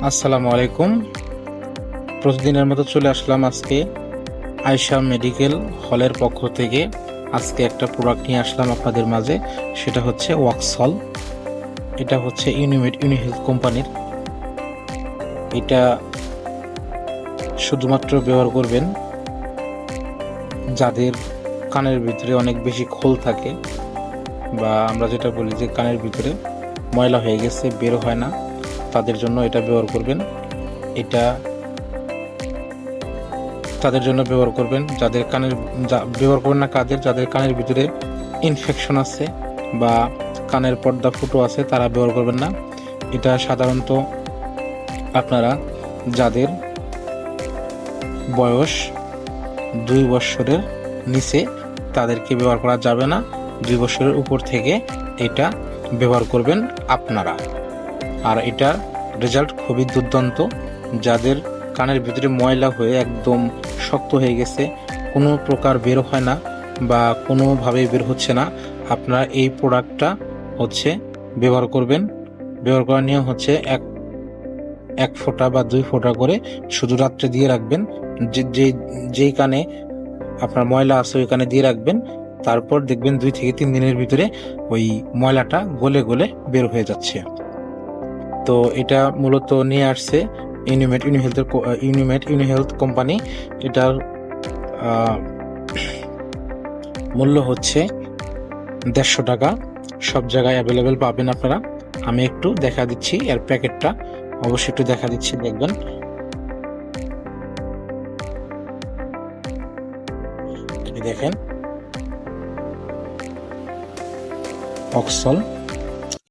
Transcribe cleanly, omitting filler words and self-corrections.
আসসালামু আলাইকুম। প্রতিদিনের মতো চলে আসলাম আজকে আয়শা মেডিকেল হলের পক্ষ থেকে। আজকে একটা প্রোডাক্ট নিয়ে আসলাম আপনাদের মাঝে, সেটা হচ্ছে ওয়াক্সল। এটা হচ্ছে ইউনিহেলথ কোম্পানির। এটা শুধুমাত্র ব্যবহার করবেন যাদের কানের ভিতরে অনেক বেশি খোল থাকে, বা আমরা যেটা বলি যে কানের ভিতরে ময়লা হয়ে গেছে, বের হয় না, তাদের জন্য এটা ব্যবহার করবেন। এটা তাদের জন্য ব্যবহার করবেন ব্যবহার করবেন না যাদের কানের ভিতরে ইনফেকশন আছে বা কানের পর্দা ফুটো আছে, তারা ব্যবহার করবেন না। এটা সাধারণত আপনারা যাদের বয়স 2 বছরের নিচে তাদেরকে ব্যবহার করা যাবে না। 2 বছরের উপর থেকে এটা ব্যবহার করবেন আপনারা। আর এটার রেজাল্ট খুবই দুর্দান্ত। যাদের কানের ভিতরে ময়লা হয়ে একদম শক্ত হয়ে গেছে, কোনো প্রকার বের হয় না বা কোনোভাবে বের হচ্ছে না, আপনারা এই প্রোডাক্টটা হচ্ছে ব্যবহার করবেন। ব্যবহার করার নিয়ম হচ্ছে এক ফোঁটা বা 2 ফোঁটা করে শুধু রাত্রে দিয়ে রাখবেন। যেই কানে আপনার ময়লা আছে ওই কানে দিয়ে রাখবেন। তারপর দেখবেন 2 থেকে 3 দিনের ভিতরে ওই ময়লাটা গলে গলে বের হয়ে যাচ্ছে। তো এটা মূলত নিয়ে আসছে ইউনিহেলথ কোম্পানি। এটার মূল্য হচ্ছে 150 টাকা। সব জায়গায় অ্যাভেলেবেল পাবেন আপনারা। আমি একটু দেখা দিচ্ছি এর প্যাকেটটা, অবশ্যই একটু দেখা দিচ্ছি, দেখবেন। দেখেন, অক্সল।